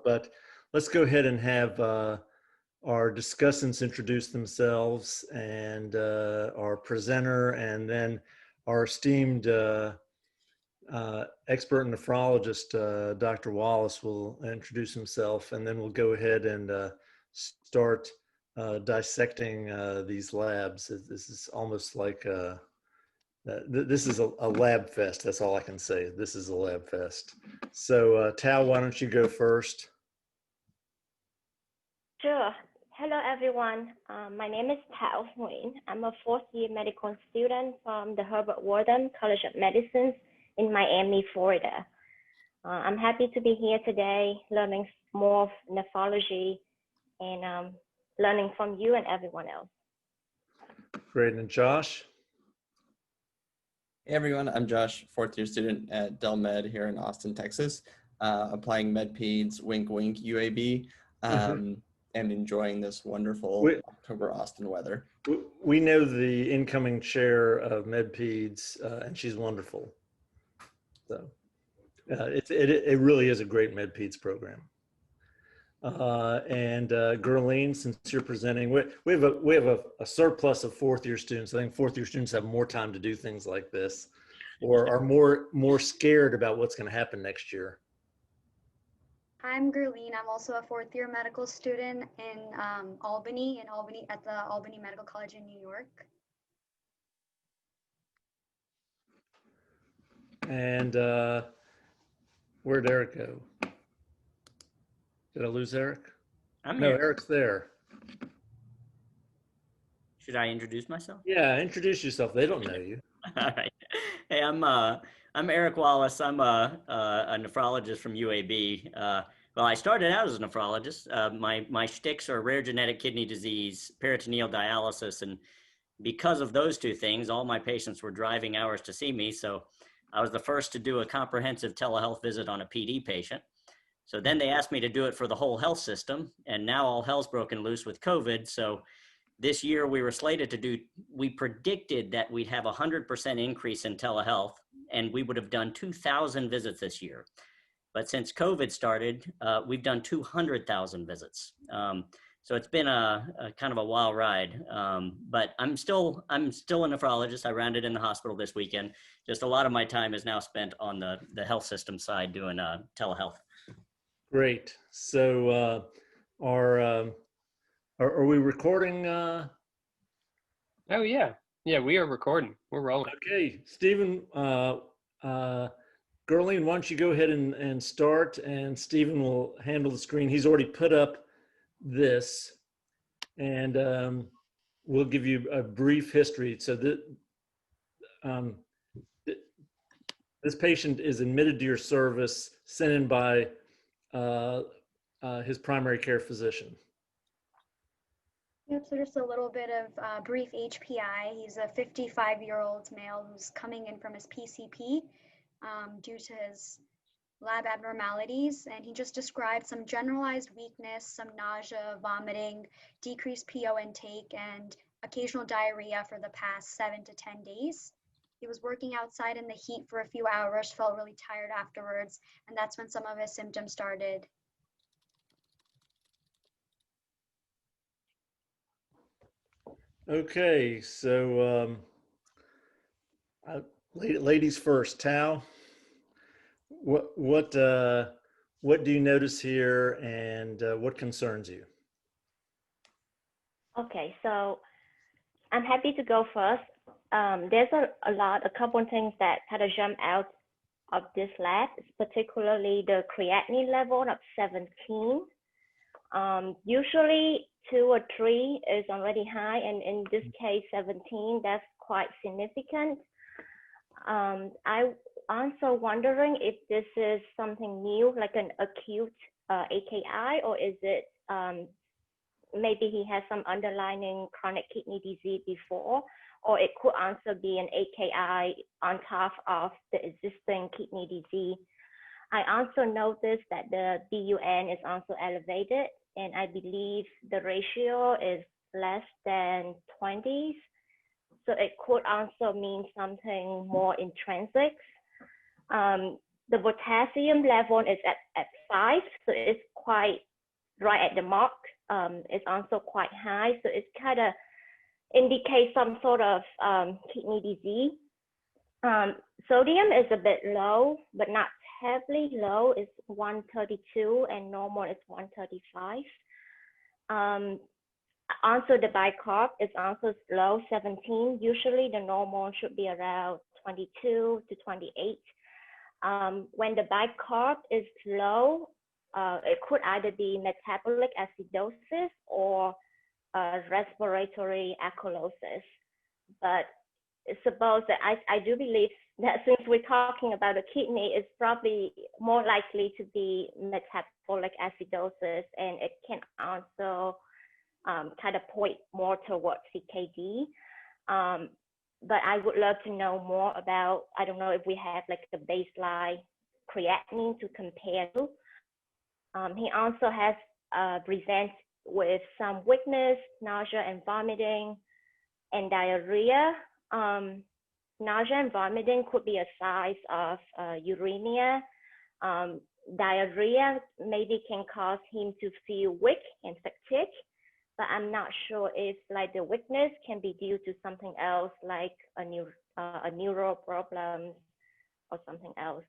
but let's go ahead and have our discussants introduce themselves, and our presenter, and then our esteemed expert nephrologist, Dr. Wallace, will introduce himself, and then we'll go ahead and start dissecting these labs. This is almost like this is a lab fest. That's all I can say. This is a lab fest. So Tal, why don't you go first? Sure. Hello, everyone. My name is Tal Nguyen. I'm a fourth-year medical student from the Herbert Wharton College of Medicine in Miami, Florida. I'm happy to be here today, learning more of nephrology and learning from you and everyone else. Great. And Josh? Hey everyone, I'm Josh, fourth-year student at Del Med here in Austin, Texas, applying MedPeds, wink wink UAB, and enjoying this wonderful October Austin weather. We know the incoming chair of MedPeds, and she's wonderful. So it really is a great MedPeds program. And Gurleen, since you're presenting, we have a surplus of fourth-year students. I think fourth-year students have more time to do things like this, or are more scared about what's going to happen next year. I'm Gurleen. I'm also a fourth-year medical student in Albany at the Albany Medical College in New York. And where'd Eric go? Did I lose Eric? No, Eric's there. Should I introduce myself? Yeah, introduce yourself. They don't know you. All right. Hey, I'm Eric Wallace. I'm a nephrologist from UAB. Well, I started out as a nephrologist. My shticks are rare genetic kidney disease, peritoneal dialysis, and because of those two things, all my patients were driving hours to see me. So I was the first to do a comprehensive telehealth visit on a PD patient. So then they asked me to do it for the whole health system, and now all hell's broken loose with COVID. So this year we were slated to do, we predicted that we'd have 100% increase in telehealth, and we would have done 2,000 visits this year. But since COVID started, we've done 200,000 visits. So it's been a kind of a wild ride, but I'm still a nephrologist. I rounded in the hospital this weekend. Just a lot of my time is now spent on the health system side doing telehealth. Great. So are we recording? Oh yeah, we are recording. We're rolling. Okay, Stephen, Gurleen, why don't you go ahead and start, and Stephen will handle the screen. He's already put up this, and we'll give you a brief history. So this patient is admitted to your service, sent in by his primary care physician. Yep, so just a little bit of brief HPI. He's a 55-year-old male who's coming in from his PCP due to his lab abnormalities, and he just described some generalized weakness, some nausea, vomiting, decreased PO intake, and occasional diarrhea for the past 7 to 10 days. He was working outside in the heat for a few hours, felt really tired afterwards, and that's when some of his symptoms started. Okay, so ladies first. Tal, what do you notice here, and what concerns you? Okay, so I'm happy to go first. There's a couple of things that kind of jump out of this lab, particularly the creatinine level of 17. Usually 2 or 3 is already high, and in this case 17, that's quite significant. I'm also wondering if this is something new, like an acute AKI, or is it maybe he has some underlying chronic kidney disease before, or it could also be an AKI on top of the existing kidney disease. I also noticed that the BUN is also elevated, and I believe the ratio is less than 20. So it could also mean something more intrinsic. the potassium level is at 5, so it's quite right at the mark. It's also quite high, so it kind of indicates some sort of kidney disease. Sodium is a bit low, but not heavily low. It's 132 and normal is 135. Also, the bicarb is also low, 17. Usually the normal should be around 22 to 28. When the bicarb is low, it could either be metabolic acidosis or respiratory alkalosis. But suppose that I do believe that since we're talking about the kidney, it's probably more likely to be metabolic acidosis, and it can also kind of point more towards CKD. But I would love to know more about, I don't know if we have like the baseline creatinine to compare to. He also has presents with some weakness, nausea and vomiting, and diarrhea. Nausea and vomiting could be a sign of uremia. Diarrhea maybe can cause him to feel weak and fatigue, but I'm not sure if like the weakness can be due to something else, like a neural problem or something else.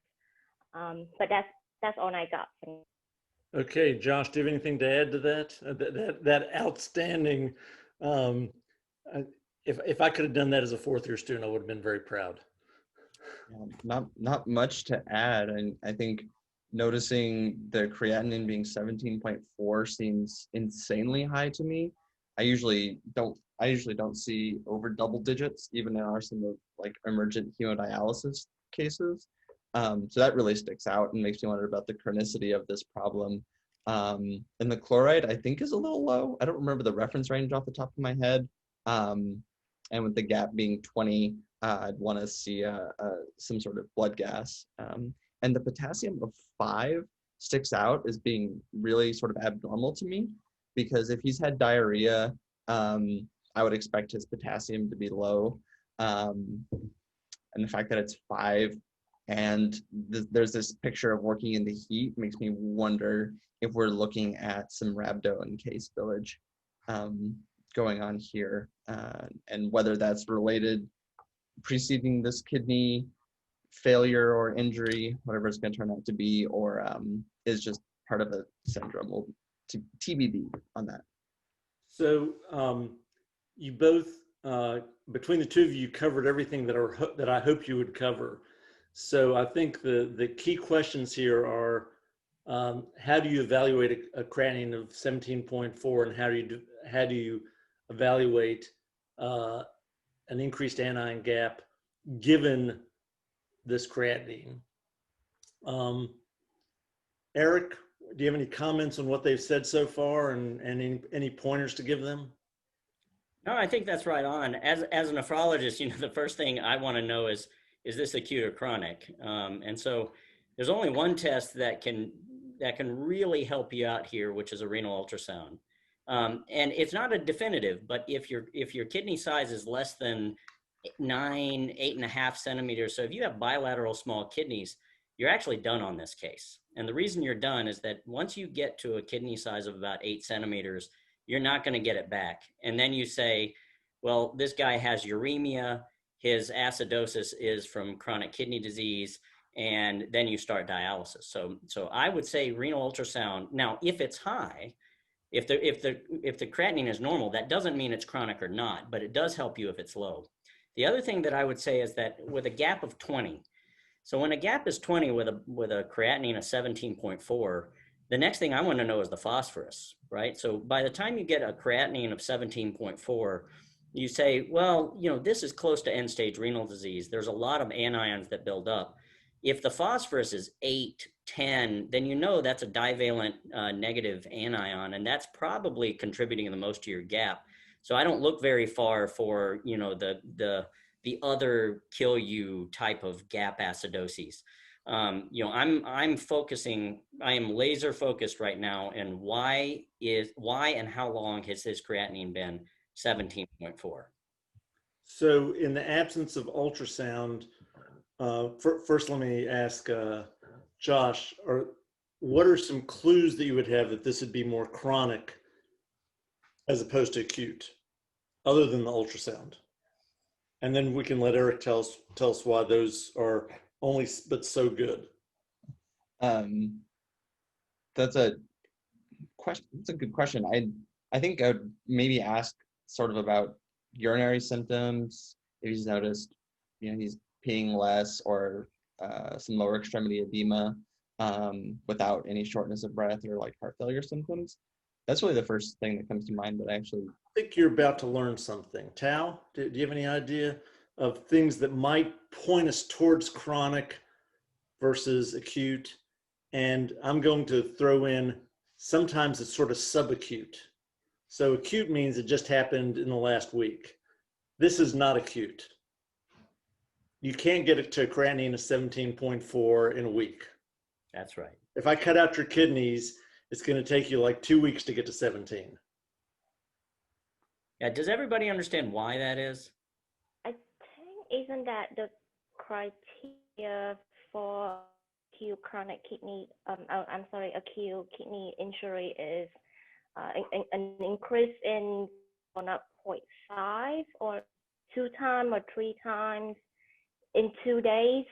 But that's all I got. Okay, Josh, do you have anything to add to that? That outstanding. If I could have done that as a fourth-year student, I would have been very proud. Not much to add, and I think noticing the creatinine being 17.4 seems insanely high to me. I usually don't see over double digits, even in our some of like emergent hemodialysis cases. So that really sticks out and makes me wonder about the chronicity of this problem. And the chloride, I think, is a little low. I don't remember the reference range off the top of my head. And with the gap being 20, I'd want to see some sort of blood gas. And the potassium of 5 sticks out as being really sort of abnormal to me, because if he's had diarrhea, I would expect his potassium to be low. And the fact that it's 5, and there's this picture of working in the heat makes me wonder if we're looking at some rhabdo and case spillage going on here, and whether that's related preceding this kidney failure or injury, whatever it's going to turn out to be, or is just part of a syndrome. We'll TBD on that. So you both, between the two of you, covered everything that I hoped you would cover. So I think the key questions here are, how do you evaluate a creatinine of 17.4, and how do you evaluate an increased anion gap given this creatinine? Eric, do you have any comments on what they've said so far, and any pointers to give them? No, I think that's right on. As a nephrologist, the first thing I want to know is this acute or chronic? And so there's only one test that can really help you out here, which is a renal ultrasound. And it's not a definitive, but if your kidney size is less than 8.5 centimeters, so if you have bilateral small kidneys, you're actually done on this case. And the reason you're done is that once you get to a kidney size of about 8 centimeters, you're not going to get it back. And then you say, well, this guy has uremia, his acidosis is from chronic kidney disease, and then you start dialysis. So I would say renal ultrasound. Now, if it's high, if the creatinine is normal, that doesn't mean it's chronic or not, but it does help you if it's low. The other thing that I would say is that with a gap of 20, so when a gap is 20 with a creatinine of 17.4, the next thing I want to know is the phosphorus, right? So by the time you get a creatinine of 17.4, you say, well, this is close to end-stage renal disease. There's a lot of anions that build up. If the phosphorus is 8, 10, then that's a divalent negative anion, and that's probably contributing the most to your gap. So I don't look very far for, the other kill you type of gap acidoses. I am laser focused right now, and why and how long has his creatinine been 17.4? So in the absence of ultrasound, first let me ask Josh, what are some clues that you would have that this would be more chronic as opposed to acute, other than the ultrasound? And then we can let Eric tell us why those are only but so good. That's a question. That's a good question. I think I would maybe ask sort of about urinary symptoms. If he's noticed, he's peeing less, or some lower extremity edema without any shortness of breath or like heart failure symptoms. That's really the first thing that comes to mind. But actually, I think you're about to learn something. Tao, do you have any idea of things that might point us towards chronic versus acute? And I'm going to throw in, sometimes it's sort of subacute. So acute means it just happened in the last week. This is not acute. You can't get it to a creatinine of 17.4 in a week. That's right. If I cut out your kidneys, it's going to take you like 2 weeks to get to 17. Yeah, does everybody understand why that is? I think isn't that the criteria for acute kidney injury is an increase in 0.5 or 2 times or 3 times in 2 days.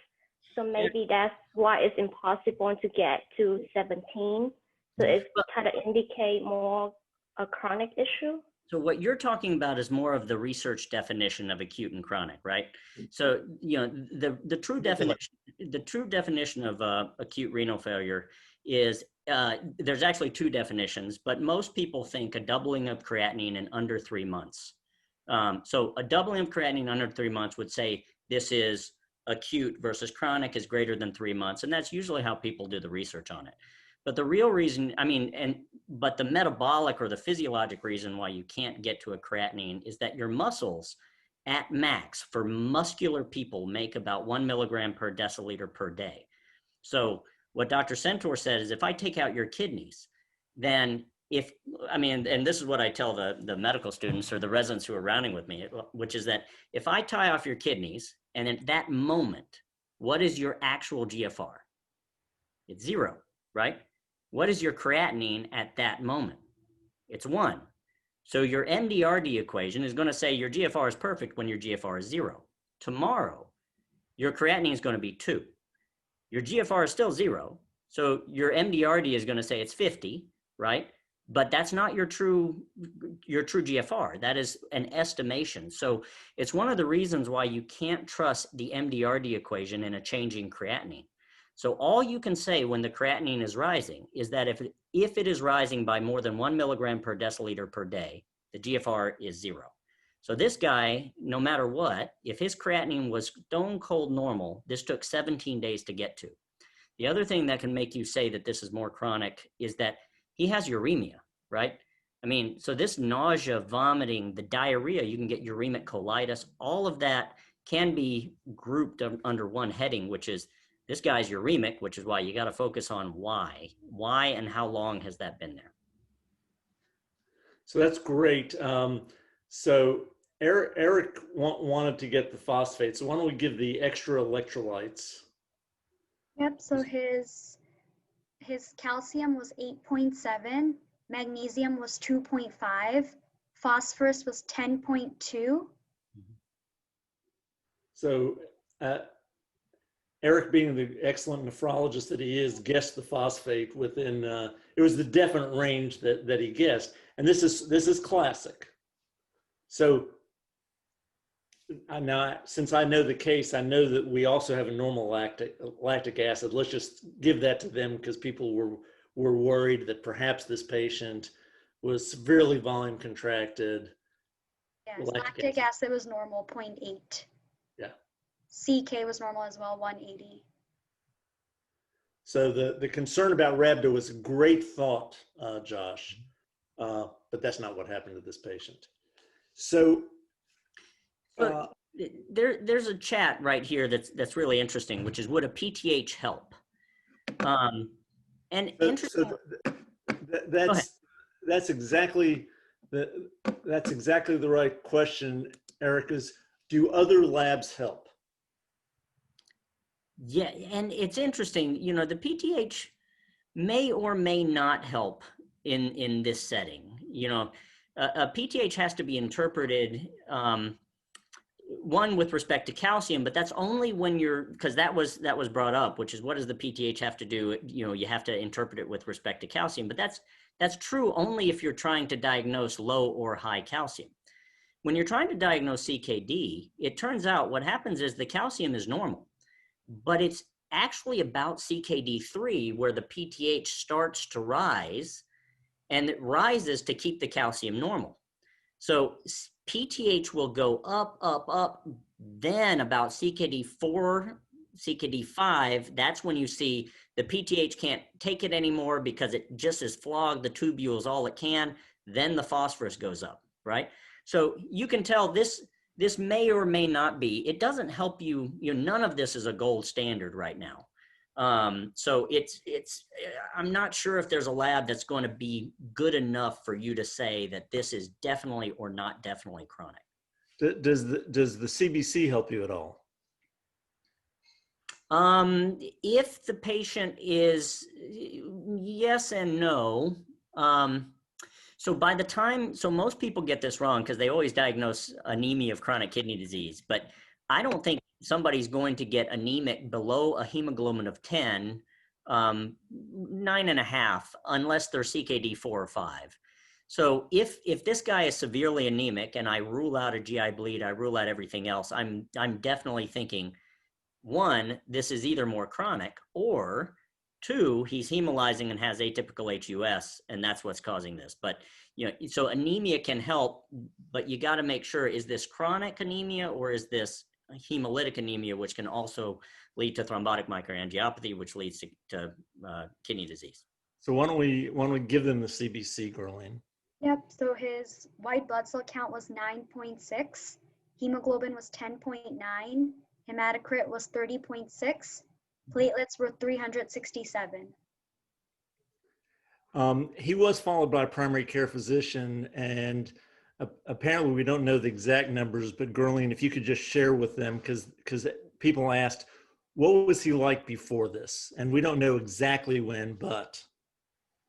So maybe that's why it's impossible to get to 17. So it's kind of indicate more a chronic issue. So what you're talking about is more of the research definition of acute and chronic, right? So, the true definition of acute renal failure is, there's actually 2 definitions, but most people think a doubling of creatinine in under 3 months. So a doubling of creatinine under 3 months would say this is acute versus chronic is greater than 3 months. And that's usually how people do the research on it. But the real reason, but the metabolic or the physiologic reason why you can't get to a creatinine is that your muscles at max for muscular people make about 1 milligram per deciliter per day. So what Dr. Centaur said is, if I take out your kidneys, then and this is what I tell the medical students or the residents who are rounding with me, which is that if I tie off your kidneys, and at that moment, what is your actual GFR? It's 0, right? What is your creatinine at that moment? It's 1. So your MDRD equation is going to say your GFR is perfect when your GFR is 0. Tomorrow, your creatinine is going to be 2. Your GFR is still 0. So your MDRD is going to say it's 50, right? But that's not your true GFR. That is an estimation. So it's one of the reasons why you can't trust the MDRD equation in a changing creatinine. So all you can say when the creatinine is rising is that if it is rising by more than 1 milligram per deciliter per day, the GFR is 0. So this guy, no matter what, if his creatinine was stone cold normal, this took 17 days to get to. The other thing that can make you say that this is more chronic is that he has uremia, right? So this nausea, vomiting, the diarrhea, you can get uremic colitis, all of that can be grouped under one heading, which is this guy's uremic, which is why you got to focus on why and how long has that been there. So that's great. So Eric wanted to get the phosphate. So why don't we give the extra electrolytes? Yep, so his calcium was 8.7, magnesium was 2.5, phosphorus was 10.2. So Eric, being the excellent nephrologist that he is, guessed the phosphate within, it was the definite range that he guessed. And this is classic. So since I know the case, I know that we also have a normal lactic acid. Let's just give that to them because people were worried that perhaps this patient was severely volume contracted. Yes, lactic acid was normal, 0.8. Yeah. CK was normal as well, 180. So the concern about rhabdo was a great thought, Josh, but that's not what happened to this patient. So there's a chat right here that's really interesting, which is, would a PTH help? That's exactly the right question, Eric. Is, do other labs help? Yeah, and it's interesting, you know, the PTH may or may not help in this setting. You know, a PTH has to be interpreted, one with respect to calcium, but that's only when you're, because that was brought up, which is what does the PTH have to do? You know, you have to interpret it with respect to calcium, but that's true only if you're trying to diagnose low or high calcium. When you're trying to diagnose CKD, it turns out what happens is the calcium is normal, but it's actually about CKD3 where the PTH starts to rise, and it rises to keep the calcium normal. So PTH will go up, up, up. Then about CKD4, CKD5, that's when you see the PTH can't take it anymore because it just is flogged the tubules all it can. Then the phosphorus goes up, right? So you can tell this may or may not be. It doesn't help you. You know, none of this is a gold standard right now. So it's I'm not sure if there's a lab that's going to be good enough for you to say that this is definitely or not definitely chronic. Does the CBC help you at all? If the patient is, yes and no. So by the time, so most people get this wrong because they always diagnose anemia of chronic kidney disease, but I don't think somebody's going to get anemic below a hemoglobin of 10, 9.5, unless they're CKD 4 or 5. So if this guy is severely anemic and I rule out a GI bleed, I rule out everything else, I'm definitely thinking, one, this is either more chronic, or two, he's hemolyzing and has atypical HUS, and that's what's causing this. But, you know, so anemia can help, but you got to make sure, is this chronic anemia or is this hemolytic anemia, which can also lead to thrombotic microangiopathy, which leads to kidney disease. So why don't we give them the CBC, Gurleen? Yep, so his white blood cell count was 9.6, hemoglobin was 10.9, hematocrit was 30.6, platelets were 367. He was followed by a primary care physician, and apparently we don't know the exact numbers, but Gurleen, if you could just share with them, because people asked, what was he like before this? And we don't know exactly when, but.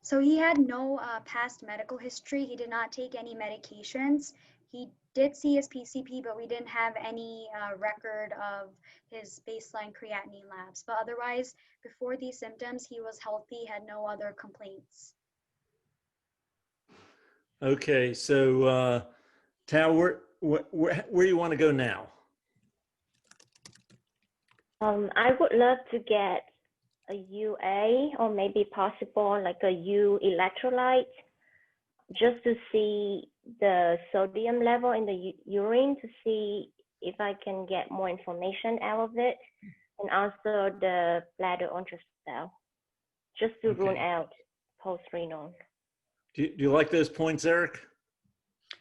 So he had no past medical history. He did not take any medications. He did see his PCP, but we didn't have any record of his baseline creatinine labs. But otherwise, before these symptoms, he was healthy, had no other complaints. Okay, so Tao, where you want to go now? I would love to get a UA or maybe possible like a U electrolyte just to see the sodium level in the urine to see if I can get more information out of it, and also the bladder ultrasound just to rule out post-renal. Do you like those points, Eric?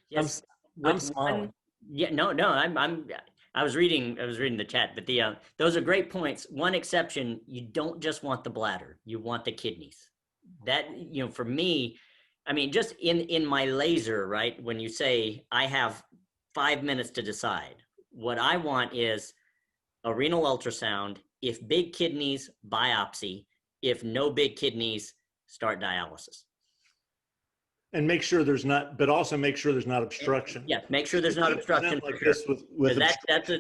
Yes. I'm smiling. Yeah, no, I was reading the chat, but those are great points. One exception, you don't just want the bladder, you want the kidneys. That, you know, for me, I mean, just in my laser, right? When you say I have 5 minutes to decide, what I want is a renal ultrasound. If big kidneys, biopsy. If no big kidneys, start dialysis. And make sure there's not, but also make sure there's not obstruction. Yeah, make sure there's not obstruction. Like this with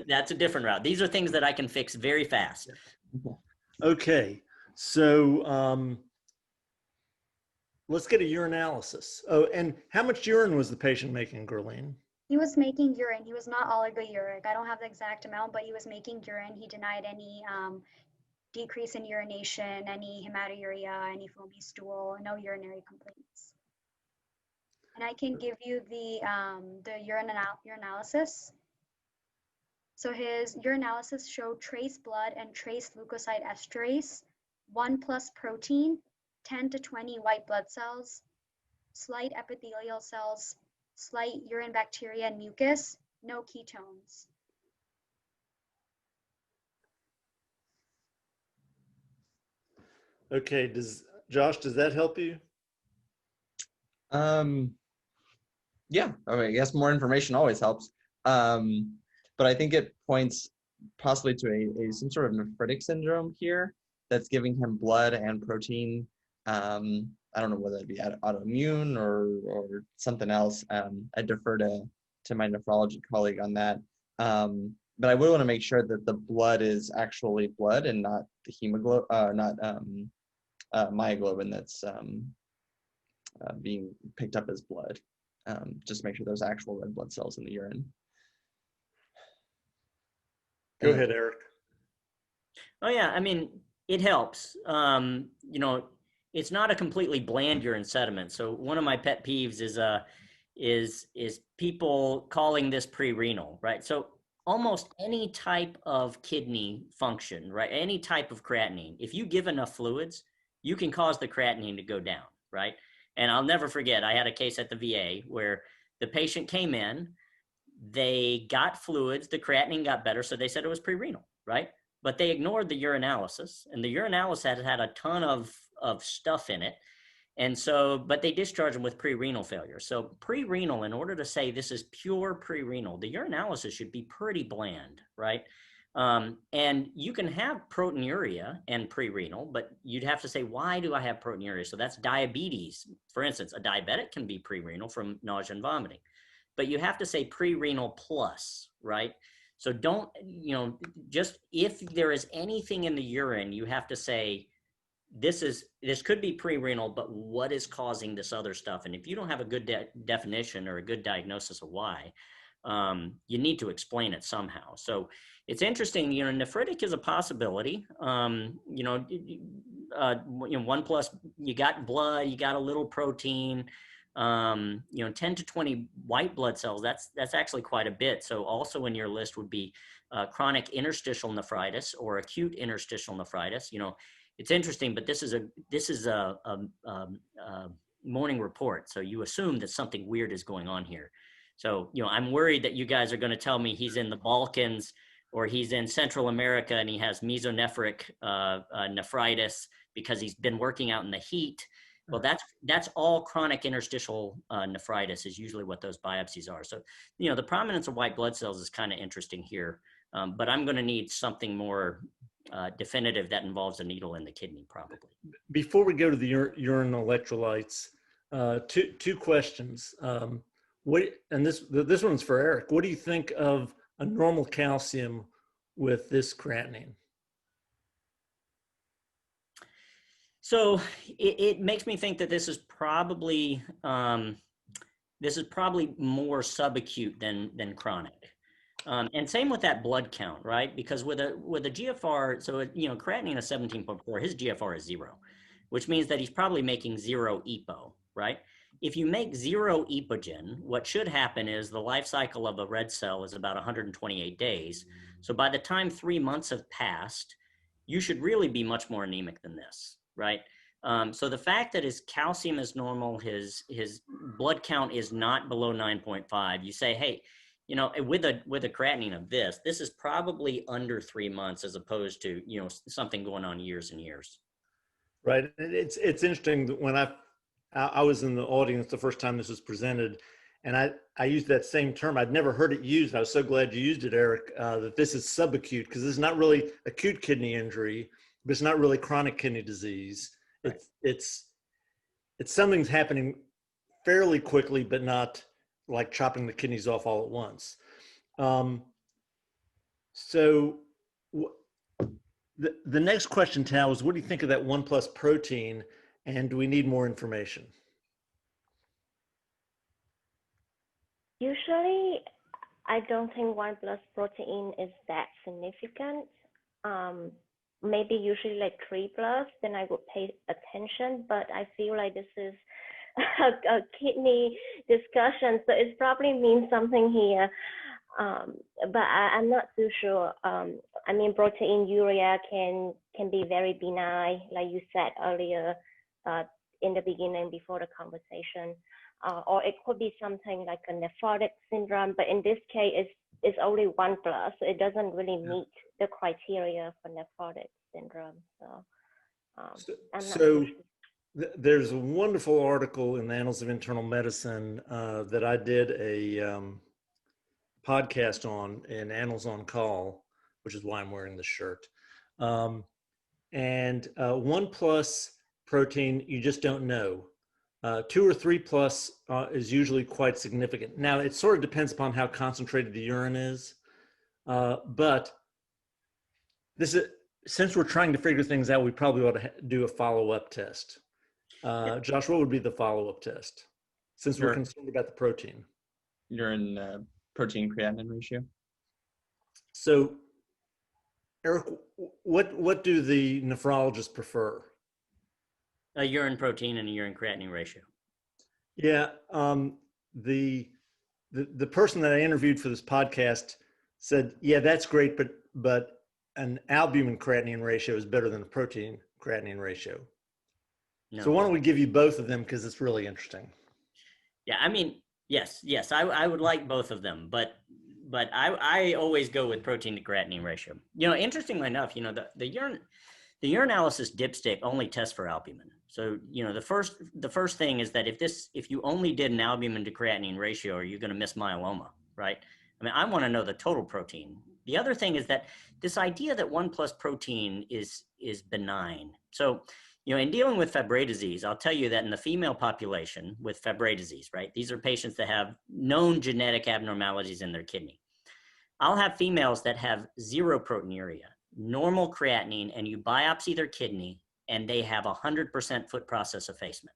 that's a different route. These are things that I can fix very fast. Okay, so let's get a urinalysis. Oh, and how much urine was the patient making, Gurleen? He was making urine. He was not oliguric. I don't have the exact amount, but he was making urine. He denied any decrease in urination, any hematuria, any foamy stool, no urinary complaints. And I can give you the urinalysis. So his urinalysis showed trace blood and trace leukocyte esterase, 1+ protein, 10 to 20 white blood cells, slight epithelial cells, slight urine bacteria and mucus, no ketones. Okay, Josh, does that help you? Yeah, I mean, I guess more information always helps. But I think it points possibly to some sort of nephritic syndrome here that's giving him blood and protein. I don't know whether it be autoimmune or something else. I defer to my nephrology colleague on that. But I would want to make sure that the blood is actually blood and not the hemoglobin, not myoglobin that's being picked up as blood. Just make sure there's actual red blood cells in the urine. Go ahead, Eric. Oh yeah, I mean, it helps. You know, it's not a completely bland urine sediment. So one of my pet peeves is people calling this pre-renal, right? So almost any type of kidney function, right? Any type of creatinine, if you give enough fluids, you can cause the creatinine to go down, right? And I'll never forget, I had a case at the VA where the patient came in, they got fluids, the creatinine got better, so they said it was pre-renal, right? But they ignored the urinalysis, and the urinalysis had a ton of stuff in it. And so, but they discharged them with pre-renal failure. So pre-renal, in order to say this is pure pre-renal, the urinalysis should be pretty bland, right? And you can have proteinuria and pre-renal, but you'd have to say, why do I have proteinuria? So that's diabetes. For instance, a diabetic can be pre-renal from nausea and vomiting, but you have to say pre-renal plus, right? So don't, you know, just if there is anything in the urine, you have to say, this could be pre-renal, but what is causing this other stuff? And if you don't have a good definition or a good diagnosis of why, you need to explain it somehow. So it's interesting, you know, nephritic is a possibility. You know, 1+, you got blood, you got a little protein, you know, 10 to 20 white blood cells, that's actually quite a bit. So also in your list would be chronic interstitial nephritis or acute interstitial nephritis. You know, it's interesting, but this is a morning report. So you assume that something weird is going on here. So, you know, I'm worried that you guys are going to tell me he's in the Balkans or he's in Central America and he has mesonephric nephritis because he's been working out in the heat. Well, that's all chronic interstitial nephritis is usually what those biopsies are. So, you know, the prominence of white blood cells is kind of interesting here, but I'm going to need something more definitive that involves a needle in the kidney, probably. Before we go to the urine electrolytes, two questions. This one's for Eric. What do you think of a normal calcium with this creatinine? So it makes me think that this is probably more subacute than chronic. And same with that blood count, right? Because with a GFR, so you know, creatinine is 17.4, his GFR is 0, which means that he's probably making 0 EPO, right? If you make 0 EPOGEN, what should happen is the life cycle of a red cell is about 128 days. So by the time 3 months have passed, you should really be much more anemic than this, right? So the fact that his calcium is normal, his blood count is not below 9.5, you say, hey, you know, with a creatinine of this is probably under 3 months as opposed to, you know, something going on years and years. Right. It's interesting that when I was in the audience the first time this was presented, and I used that same term. I'd never heard it used. I was so glad you used it, Eric, that this is subacute, because this is not really acute kidney injury, but it's not really chronic kidney disease. Right. It's something's happening fairly quickly, but not like chopping the kidneys off all at once. So the next question, Tal, is what do you think of that 1+ protein, and do we need more information? Usually, I don't think 1+ protein is that significant. Maybe usually like 3+, then I would pay attention, but I feel like this is a kidney discussion, so it probably means something here, but I'm not too sure. I mean, proteinuria can be very benign, like you said earlier in the beginning before the conversation, or it could be something like a nephrotic syndrome, but in this case it's only 1+, so it doesn't really meet the criteria for nephrotic syndrome. So I'm not sure. There's a wonderful article in the Annals of Internal Medicine that I did a podcast on in Annals on Call, which is why I'm wearing the shirt. And 1+ protein, you just don't know. 2 or 3+ is usually quite significant. Now, it sort of depends upon how concentrated the urine is, but this is, since we're trying to figure things out, we probably ought to do a follow-up test. Josh, what would be the follow-up test, since we're concerned about the protein? Urine protein creatinine ratio. So, Eric, what do the nephrologists prefer? A urine protein and a urine creatinine ratio. Yeah, the person that I interviewed for this podcast said, yeah, that's great, but an albumin creatinine ratio is better than a protein creatinine ratio. No. So why don't we give you both of them, because it's really interesting. Yeah, I mean, yes, I would like both of them, but I always go with protein to creatinine ratio. Interestingly enough, the urinalysis dipstick only tests for albumin. So, the first thing is that if you only did an albumin to creatinine ratio, are you going to miss myeloma, right? I mean, I want to know the total protein. The other thing is that this idea that 1+ protein is benign. So, in dealing with Fabry disease, I'll tell you that in the female population with Fabry disease, right? These are patients that have known genetic abnormalities in their kidney. I'll have females that have 0 proteinuria, normal creatinine, and you biopsy their kidney and they have 100% foot process effacement.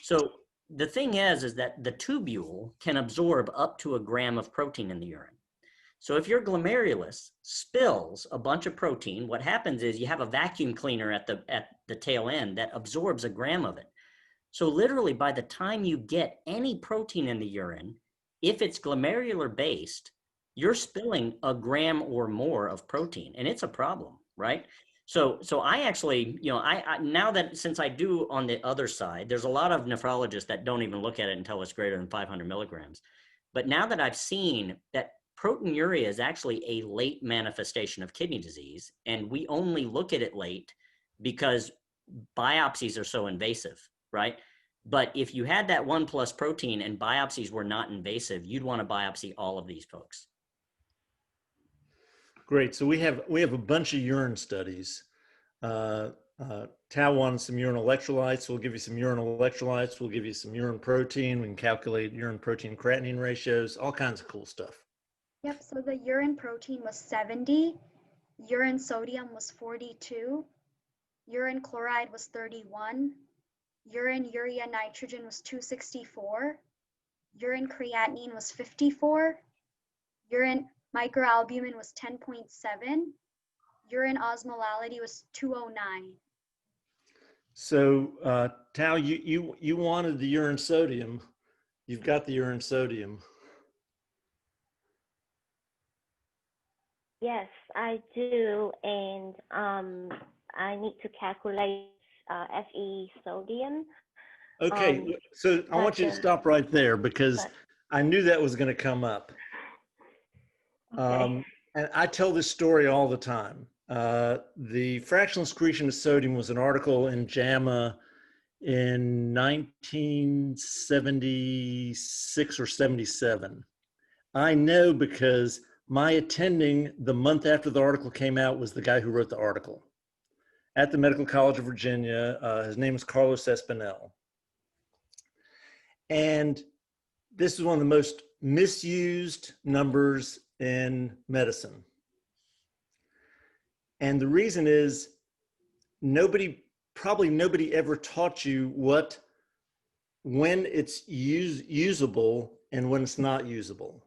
So the thing is that the tubule can absorb up to 1 gram of protein in the urine. So if your glomerulus spills a bunch of protein, what happens is you have a vacuum cleaner at the tail end that absorbs 1 gram of it. So literally by the time you get any protein in the urine, if it's glomerular based, you're spilling 1 gram or more of protein, and it's a problem, right? So I actually, I now that since I do on the other side, there's a lot of nephrologists that don't even look at it until it's greater than 500 milligrams. But now that I've seen that proteinuria is actually a late manifestation of kidney disease, and we only look at it late because biopsies are so invasive, right? But if you had that 1+ protein and biopsies were not invasive, you'd want to biopsy all of these folks. Great. So we have a bunch of urine studies. Tao wanted some urine electrolytes. We'll give you some urine electrolytes. We'll give you some urine protein. We can calculate urine protein creatinine ratios, all kinds of cool stuff. Yep, so the urine protein was 70, urine sodium was 42, urine chloride was 31, urine urea nitrogen was 264, urine creatinine was 54, urine microalbumin was 10.7, urine osmolality was 209. So Tao, you wanted the urine sodium. You've got the urine sodium. Yes, I do, and I need to calculate Fe sodium. Okay, so I want you to stop right there, because I knew that was going to come up. Okay. And I tell this story all the time. The fractional excretion of sodium was an article in JAMA in 1976 or 77. I know because my attending the month after the article came out was the guy who wrote the article at the Medical College of Virginia. His name is Carlos Espinel. And this is one of the most misused numbers in medicine. And the reason is probably nobody ever taught you when it's usable and when it's not usable.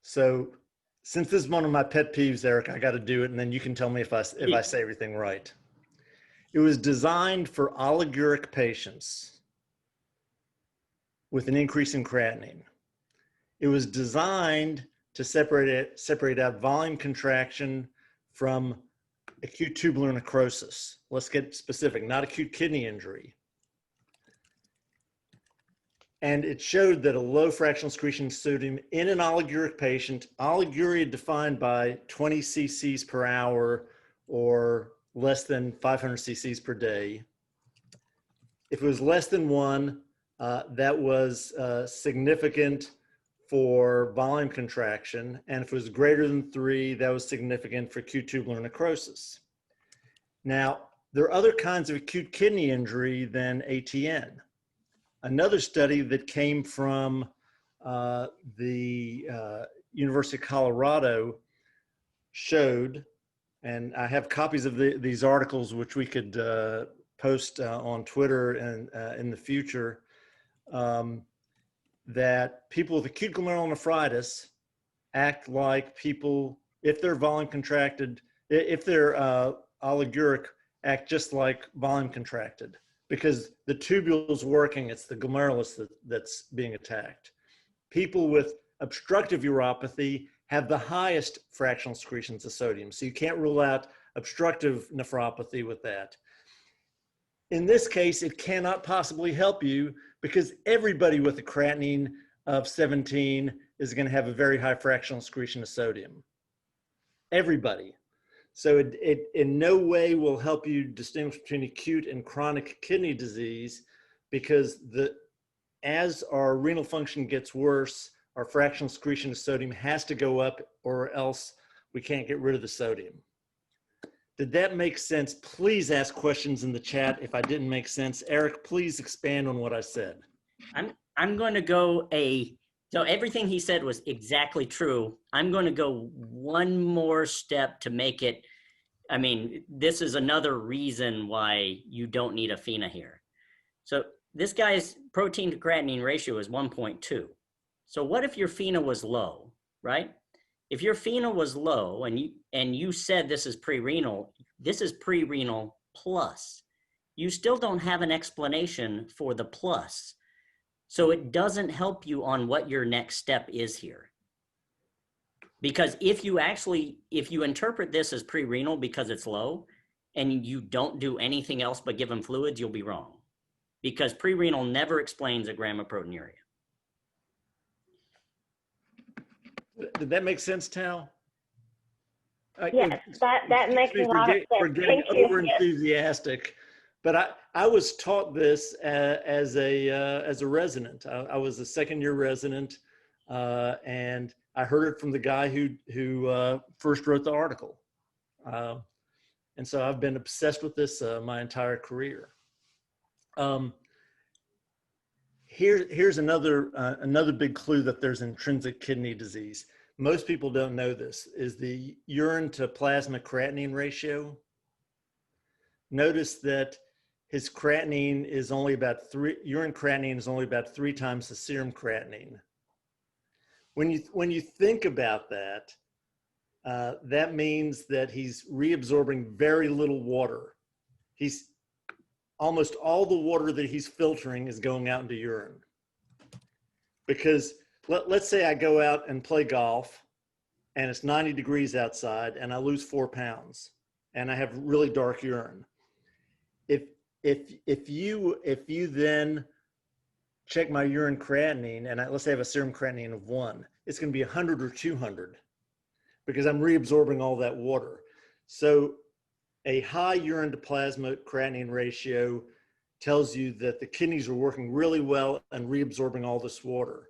So since this is one of my pet peeves, Eric, I got to do it, and then you can tell me if I say everything right. It was designed for oliguric patients with an increase in creatinine. It was designed to separate out volume contraction from acute tubular necrosis. Let's get specific, not acute kidney injury. And it showed that a low fractional excretion of sodium in an oliguric patient, oliguria defined by 20 cc's per hour or less than 500 cc's per day. If it was less than 1, that was significant for volume contraction. And if it was greater than 3, that was significant for acute tubular necrosis. Now, there are other kinds of acute kidney injury than ATN. Another study that came from the University of Colorado showed, and I have copies of these articles which we could post on Twitter and in the future, that people with acute glomerulonephritis act like people, if they're volume contracted, if they're oliguric, act just like volume contracted, because the tubule's working, it's the glomerulus that's being attacked. People with obstructive uropathy have the highest fractional secretions of sodium, so you can't rule out obstructive nephropathy with that. In this case, it cannot possibly help you because everybody with a creatinine of 17 is going to have a very high fractional secretion of sodium. Everybody. So it in no way will help you distinguish between acute and chronic kidney disease, because as our renal function gets worse, our fractional secretion of sodium has to go up, or else we can't get rid of the sodium. Did that make sense? Please ask questions in the chat if I didn't make sense. Eric, please expand on what I said. I'm going to go so everything he said was exactly true. I'm going to go one more step to make it, I mean, this is another reason why you don't need a FeNA here. So this guy's protein to creatinine ratio is 1.2. So what if your FeNA was low, right? If your FeNA was low and you said this is pre-renal plus, you still don't have an explanation for the plus. So it doesn't help you on what your next step is here. Because if you interpret this as pre-renal because it's low and you don't do anything else but give them fluids, you'll be wrong. Because pre-renal never explains a gram of proteinuria. Did that make sense, Tal? Yes, that makes a lot of sense. For getting over enthusiastic, but I was taught this as a resident. I was a second-year resident, and I heard it from the guy who first wrote the article, and so I've been obsessed with this my entire career. Here's another big clue that there's intrinsic kidney disease. Most people don't know this, is the urine to plasma creatinine ratio. Notice that his creatinine is only about urine creatinine is only about 3 times the serum creatinine. When you think about that, that means that he's reabsorbing very little water. Almost all the water that he's filtering is going out into urine. Because let's say I go out and play golf and it's 90 degrees outside and I lose 4 pounds and I have really dark urine. If you then check my urine creatinine and let's say I have a serum creatinine of 1, it's going to be 100 or 200 because I'm reabsorbing all that water. So a high urine to plasma creatinine ratio tells you that the kidneys are working really well and reabsorbing all this water.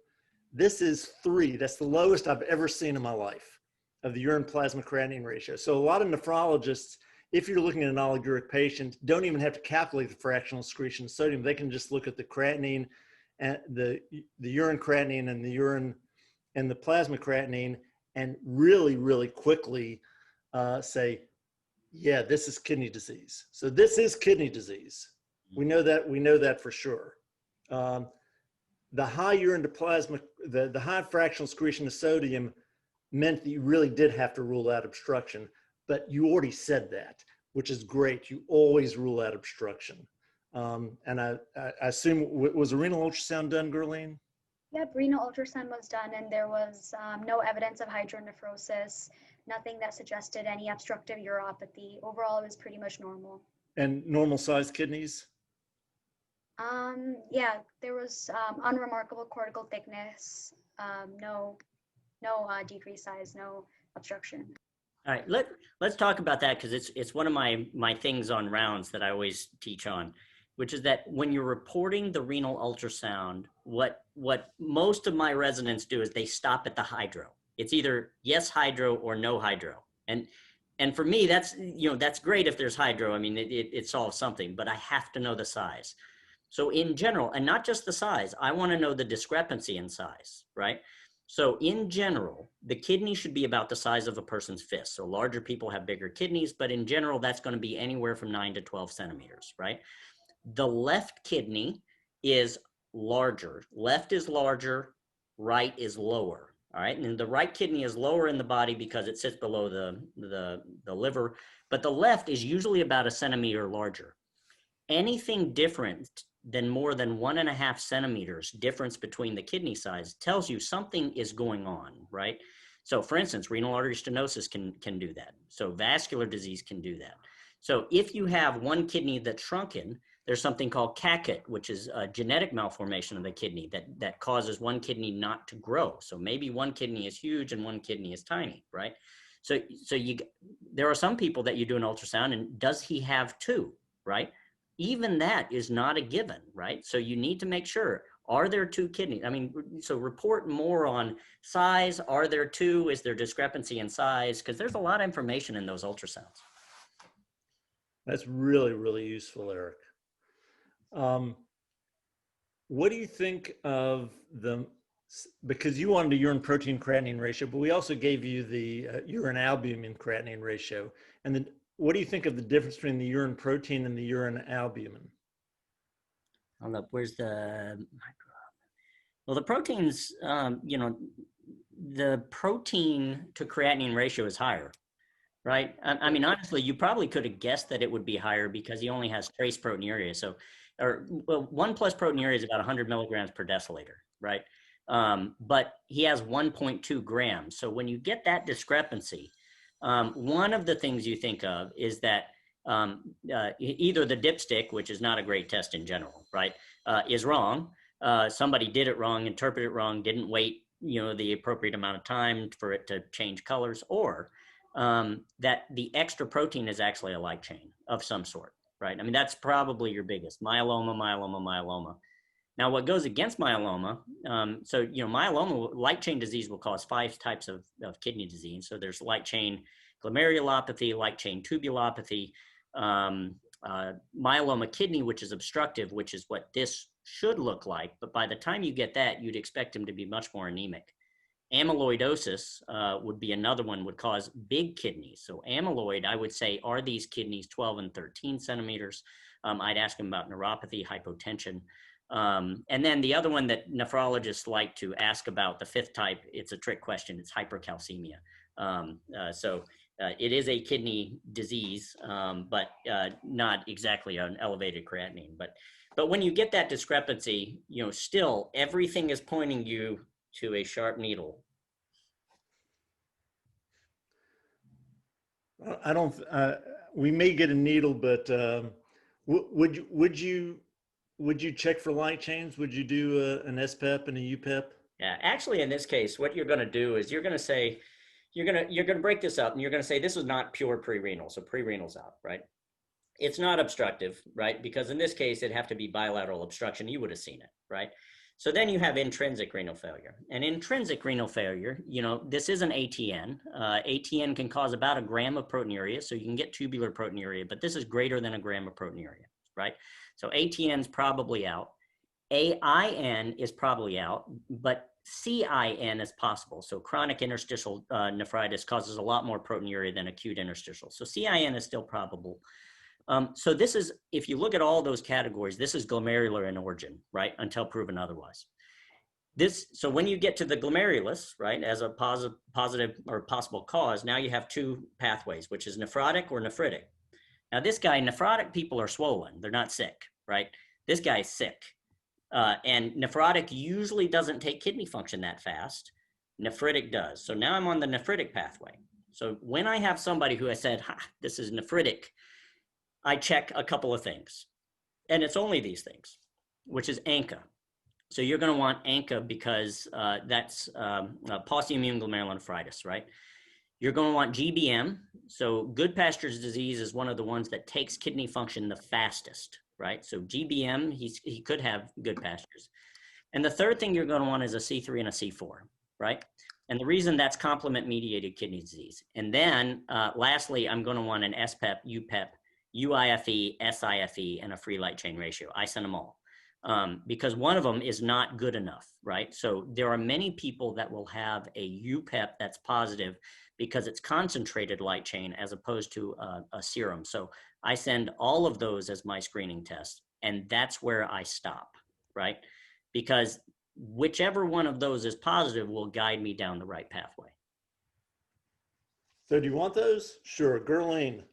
This is 3. That's the lowest I've ever seen in my life of the urine plasma creatinine ratio. So a lot of nephrologists, if you're looking at an oliguric patient, don't even have to calculate the fractional secretion of sodium. They can just look at the creatinine and the urine creatinine and the urine and the plasma creatinine and really, really quickly say, yeah, this is kidney disease. So this is kidney disease. We know that for sure. The high urine to plasma, the high fractional secretion of sodium meant that you really did have to rule out obstruction, but you already said that, which is great. You always rule out obstruction. And I assume, was a renal ultrasound done, Gurleen? Yep, renal ultrasound was done and there was no evidence of hydronephrosis, nothing that suggested any obstructive uropathy. Overall, it was pretty much normal. And normal sized kidneys? Yeah, there was unremarkable cortical thickness, no decreased size, no obstruction. All right, let's talk about that because it's one of my things on rounds that I always teach on. which is that when you're reporting the renal ultrasound, what most of my residents do is they stop at the hydro. It's either yes hydro or no hydro. And for me, that's, you know, that's great if there's hydro. I mean, it solves something, but I have to know the size. So in general, and not just the size, I want to know the discrepancy in size, right? So in general, the kidney should be about the size of a person's fist. So larger people have bigger kidneys, but in general, that's going to be anywhere from 9 to 12 centimeters, right? The left kidney is larger. Left is larger, right is lower. All right, and the right kidney is lower in the body because it sits below the liver, but the left is usually about a centimeter larger. Anything different than more than 1.5 centimeters difference between the kidney size tells you something is going on, right? So for instance, renal artery stenosis can do that. So vascular disease can do that. So if you have one kidney that's shrunken, there's something called Acute, which is a genetic malformation of the kidney that causes one kidney not to grow. So maybe one kidney is huge and one kidney is tiny, right? So there are some people that you do an ultrasound and does he have two, right? Even that is not a given, right? So you need to make sure, are there two kidneys? I mean, so report more on size. Are there two? Is there discrepancy in size? Because there's a lot of information in those ultrasounds. That's really, really useful, Eric. What do you think of because you wanted a urine protein creatinine ratio, but we also gave you the urine albumin creatinine ratio. And then what do you think of the difference between the urine protein and the urine albumin? Hold up, where's the, well, the proteins, you know, the protein to creatinine ratio is higher, right? I mean, honestly, you probably could have guessed that it would be higher because he only has trace proteinuria. So, well, 1+ proteinuria is about 100 milligrams per deciliter, right? But he has 1.2 grams. So when you get that discrepancy, one of the things you think of is that either the dipstick, which is not a great test in general, right, is wrong. Somebody did it wrong, interpreted it wrong, didn't wait, you know, the appropriate amount of time for it to change colors, or that the extra protein is actually a light chain of some sort, right? I mean, that's probably your biggest myeloma. Now, what goes against myeloma, so, you know, myeloma, light chain disease will cause 5 types of kidney disease. So there's light chain glomerulopathy, light chain tubulopathy, myeloma kidney, which is obstructive, which is what this should look like. But by the time you get that, you'd expect him to be much more anemic. Amyloidosis would be another one, would cause big kidneys. So amyloid, I would say, are these kidneys 12 and 13 centimeters? I'd ask him about neuropathy, hypotension. And then the other one that nephrologists like to ask about, the 5th type, it's a trick question, it's hypercalcemia. So it is a kidney disease, but not exactly an elevated creatinine. But when you get that discrepancy, you know, still everything is pointing you to a sharp needle. I don't, we may get a needle, but would you check for light chains? Would you do an SPEP and a UPEP? Yeah, actually, in this case, what you're going to do is you're going to say, you're going to break this up and you're going to say, this is not pure pre-renal. So pre-renal's out, right? It's not obstructive, right? Because in this case, it'd have to be bilateral obstruction. You would have seen it, right? So then you have intrinsic renal failure. And intrinsic renal failure, you know, this is an ATN. ATN can cause about 1 gram of proteinuria. So you can get tubular proteinuria, but this is greater than 1 gram of proteinuria, right? So ATN's probably out. AIN is probably out, but CIN is possible. So chronic interstitial nephritis causes a lot more proteinuria than acute interstitial. So CIN is still probable. So this is, if you look at all those categories, this is glomerular in origin, right? Until proven otherwise. So when you get to the glomerulus, right, as a positive or possible cause, now you have 2 pathways, which is nephrotic or nephritic. Now this guy, nephrotic people are swollen. They're not sick, right? This guy is sick. And nephrotic usually doesn't take kidney function that fast. Nephritic does. So now I'm on the nephritic pathway. So when I have somebody who has said, this is nephritic, I check a couple of things. And it's only these things, which is ANCA. So you're going to want ANCA because that's pauciimmune glomerulonephritis, right? You're going to want GBM. So Goodpasture's disease is one of the ones that takes kidney function the fastest, right? So GBM, he could have good pastures. And the third thing you're going to want is a C3 and a C4, right? And the reason that's complement-mediated kidney disease. And then lastly, I'm going to want an SPEP, UPEP, UIFE, SIFE, and a free light chain ratio. I send them all because one of them is not good enough, right? So there are many people that will have a UPEP that's positive because it's concentrated light chain as opposed to a serum. So I send all of those as my screening test, and that's where I stop, right? Because whichever one of those is positive will guide me down the right pathway. So do you want those? Sure, Gerline.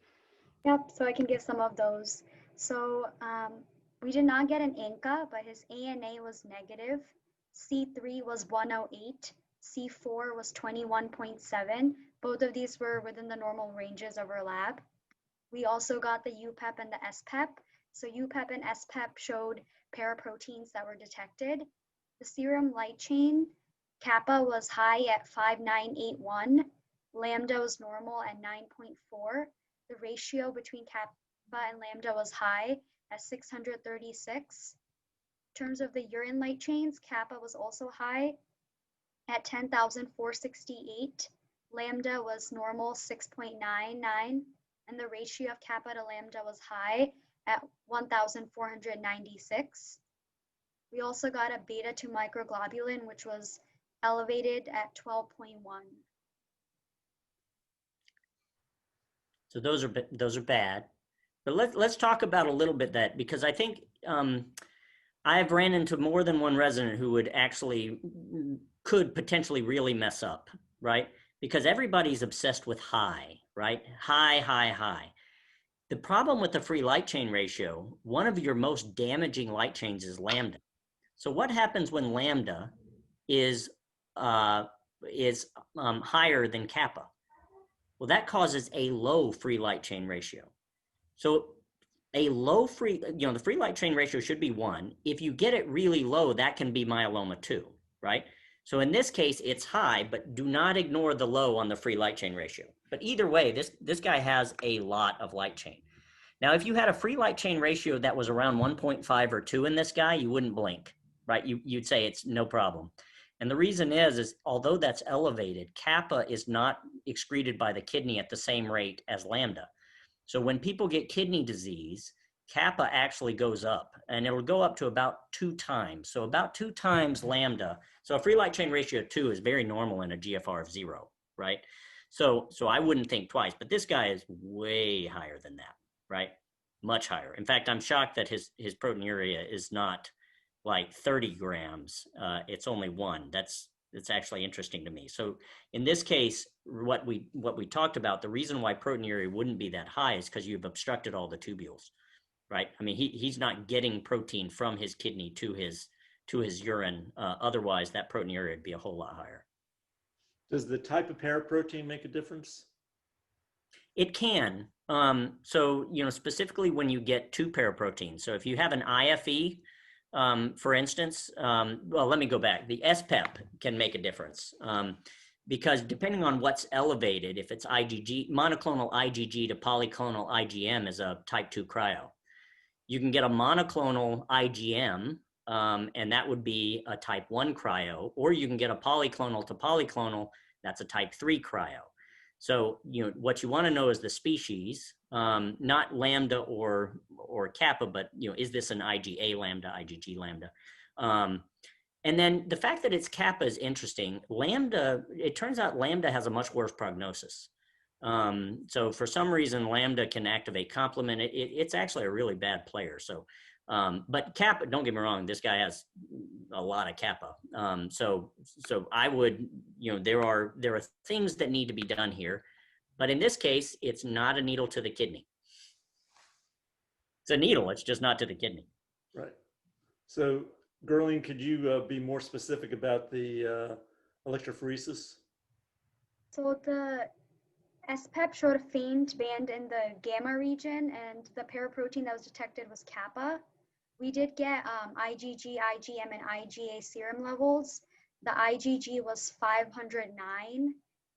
Yep, so I can give some of those. So we did not get an ANCA, but his ANA was negative. C3 was 108. C4 was 21.7. Both of these were within the normal ranges of our lab. We also got the UPEP and the SPEP. So UPEP and SPEP showed paraproteins that were detected. The serum light chain, kappa was high at 5981. Lambda was normal at 9.4. The ratio between kappa and lambda was high at 636. In terms of the urine light chains, kappa was also high at 10,468. Lambda was normal 6.99, and the ratio of kappa to lambda was high at 1,496. We also got a beta 2 microglobulin, which was elevated at 12.1. So those are bad, but let's talk about a little bit that, because I think I've ran into more than one resident who could potentially really mess up, right? Because everybody's obsessed with high, right? High. The problem with the free light chain ratio, one of your most damaging light chains is lambda. So what happens when lambda is higher than kappa? Well, that causes a low free light chain ratio. So a low free, the free light chain ratio should be 1. If you get it really low, that can be myeloma 2, right? So in this case, it's high, but do not ignore the low on the free light chain ratio. But either way, this guy has a lot of light chain. Now, if you had a free light chain ratio that was around 1.5 or 2 in this guy, you wouldn't blink, right? You'd say it's no problem. And the reason is although that's elevated, kappa is not excreted by the kidney at the same rate as lambda. So when people get kidney disease, kappa actually goes up, and it'll go up to about 2 times. So about 2 times lambda. So a free light chain ratio of 2 is very normal in a GFR of 0, right? So I wouldn't think twice, but this guy is way higher than that, right? Much higher. In fact, I'm shocked that his proteinuria is not like 30 grams. It's only 1. That's actually interesting to me. So in this case, what we talked about, the reason why proteinuria wouldn't be that high is because you've obstructed all the tubules, right? I mean, he's not getting protein from his kidney to his urine. Otherwise, that proteinuria would be a whole lot higher. Does the type of paraprotein make a difference? It can. So, specifically when you get 2 paraproteins. So if you have an IFE, for instance, well, let me go back. The SPEP can make a difference because depending on what's elevated, if it's IgG, monoclonal IgG to polyclonal IgM is a type 2 cryo. You can get a monoclonal IgM, and that would be a type 1 cryo, or you can get a polyclonal to polyclonal, that's a type 3 cryo. So, what you want to know is the species, not lambda or kappa, but, is this an IgA lambda, IgG lambda? And then the fact that it's kappa is interesting. Lambda, it turns out lambda has a much worse prognosis. So for some reason, lambda can activate complement. It's actually a really bad player. So, but kappa, don't get me wrong, this guy has a lot of kappa. So I would, there are things that need to be done here, but in this case, it's not a needle to the kidney. It's a needle, it's just not to the kidney. Right. So Gerline, could you be more specific about the electrophoresis? So the SPEP showed a faint band in the gamma region, and the paraprotein that was detected was kappa. We did get IgG, IgM, and IgA serum levels. The IgG was 509,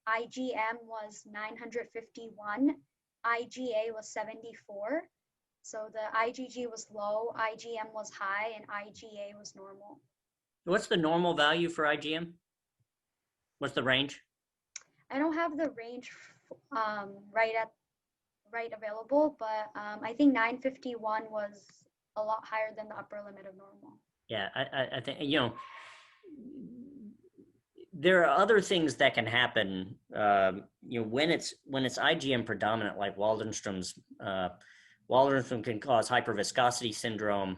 IgM was 951, IgA was 74. So the IgG was low, IgM was high, and IgA was normal. What's the normal value for IgM? What's the range? I don't have the range right available, but I think 951 was a lot higher than the upper limit of normal. Yeah, I think, you know, there are other things that can happen, you know, when it's IgM predominant, like Waldenstrom's. Waldenstrom can cause hyperviscosity syndrome.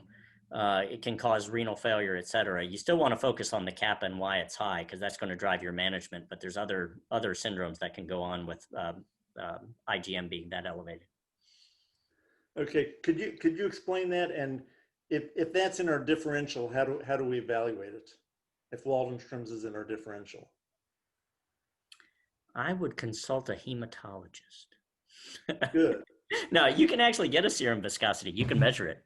It can cause renal failure, et cetera. You still want to focus on the kappa and why it's high, because that's going to drive your management. But there's other syndromes that can go on with IgM being that elevated. Okay, could you explain that? And if that's in our differential, how do we evaluate it? If Waldenstrom's is in our differential, I would consult a hematologist. good. No, you can actually get a serum viscosity. You can measure it.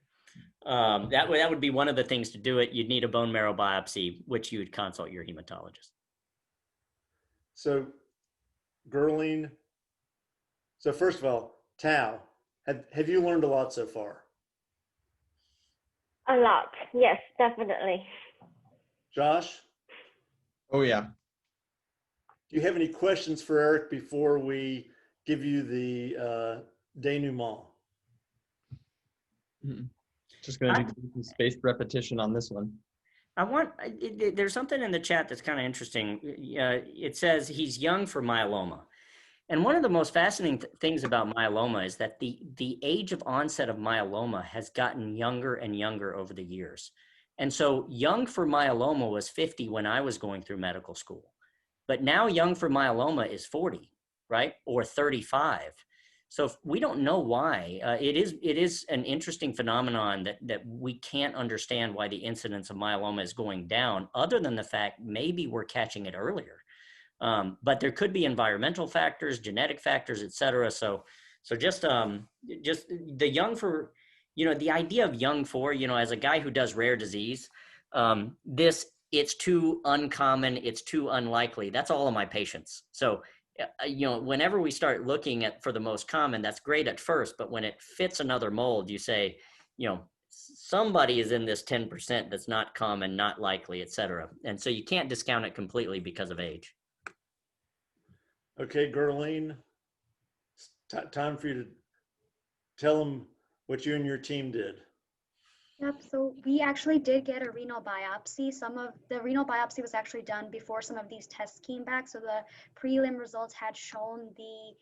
That would be one of the things to do it. You'd need a bone marrow biopsy, which you would consult your hematologist. So, Gerline. So first of all, Tao, have you learned a lot so far? A lot, yes, definitely. Josh? Oh, yeah. Do you have any questions for Eric before we give you the denouement? Just going to do some spaced repetition on this one. There's something in the chat that's kind of interesting. It says he's young for myeloma. And one of the most fascinating things about myeloma is that the age of onset of myeloma has gotten younger and younger over the years. And so young for myeloma was 50 when I was going through medical school. But now young for myeloma is 40, right? Or 35. So we don't know why. It is an interesting phenomenon that we can't understand why the incidence of myeloma is going down, other than the fact maybe we're catching it earlier. But there could be environmental factors, genetic factors, et cetera. So just the young for, you know, the idea of young for, you know, as a guy who does rare disease, it's too uncommon, it's too unlikely. That's all of my patients. So, you know, whenever we start looking for the most common, that's great at first, but when it fits another mold, you say, you know, somebody is in this 10% that's not common, not likely, et cetera. And so you can't discount it completely because of age. Okay, Gerline, time for you to tell them what you and your team did. Yep, so we actually did get a renal biopsy. Some of the renal biopsy was actually done before some of these tests came back. So the prelim results had shown the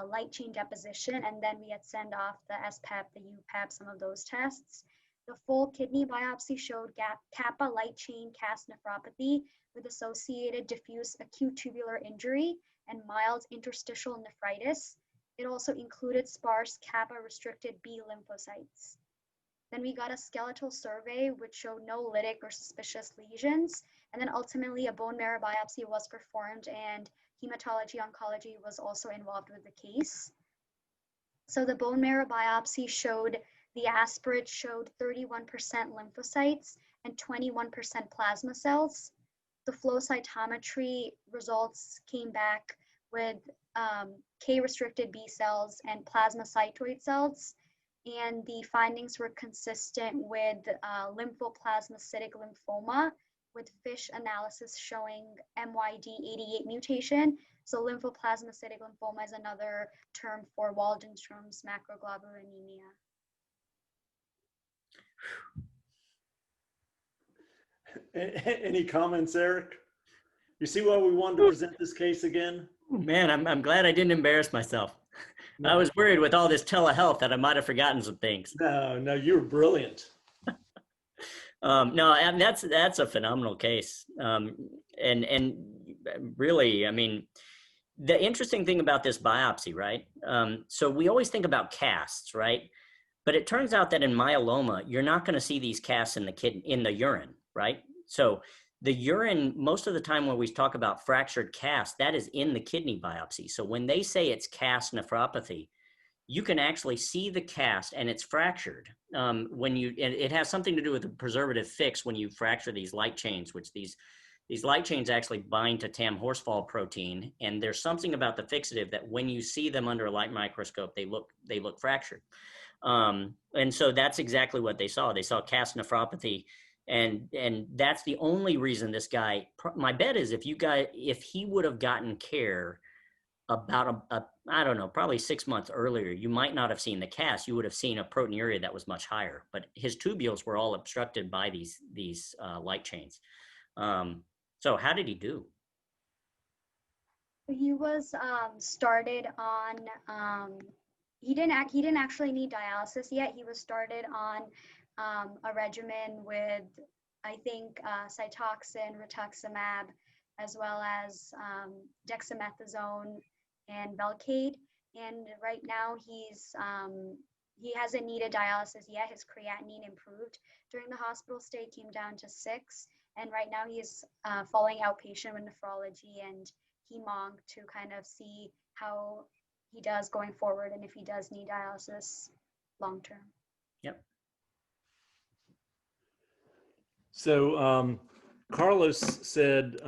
light chain deposition, and then we had sent off the SPEP, the UPEP, some of those tests. The full kidney biopsy showed kappa light chain cast nephropathy with associated diffuse acute tubular injury and mild interstitial nephritis. It also included sparse kappa restricted B lymphocytes. Then we got a skeletal survey, which showed no lytic or suspicious lesions. And then ultimately a bone marrow biopsy was performed, and hematology oncology was also involved with the case. So the bone marrow biopsy showed the aspirate showed 31% lymphocytes and 21% plasma cells. The flow cytometry results came back with K-restricted B cells and plasmacytoid cells. And the findings were consistent with lymphoplasmacytic lymphoma, with FISH analysis showing MYD88 mutation. So lymphoplasmacytic lymphoma is another term for Waldenstrom's macroglobulinemia. Any comments, Eric? You see why we wanted to present this case again? Man, I'm glad I didn't embarrass myself. I was worried with all this telehealth that I might have forgotten some things. No, you were brilliant. No, and that's a phenomenal case. And really, I mean, the interesting thing about this biopsy, right? So we always think about casts, right? But it turns out that in myeloma, you're not going to see these casts in the urine, right? So the urine, most of the time when we talk about fractured cast, that is in the kidney biopsy. So when they say it's cast nephropathy, you can actually see the cast and it's fractured. It has something to do with the preservative fix when you fracture these light chains, which these light chains actually bind to TAM horsefall protein. And there's something about the fixative that when you see them under a light microscope, they look fractured. And so that's exactly what they saw. They saw cast nephropathy, and that's the only reason this guy. My bet is if he would have gotten care about I don't know, probably 6 months earlier, you might not have seen the cast. You would have seen a proteinuria that was much higher. But his tubules were all obstructed by these light chains. So how did he do? He was started on. He didn't actually need dialysis yet. He was started on a regimen with, I think, Cytoxan, rituximab, as well as dexamethasone and Velcade. And right now he hasn't needed dialysis yet. His creatinine improved during the hospital stay, came down to 6. And right now he's following outpatient with nephrology and hemonc to kind of see how he does going forward and if he does need dialysis long term. Yep. So Carlos said,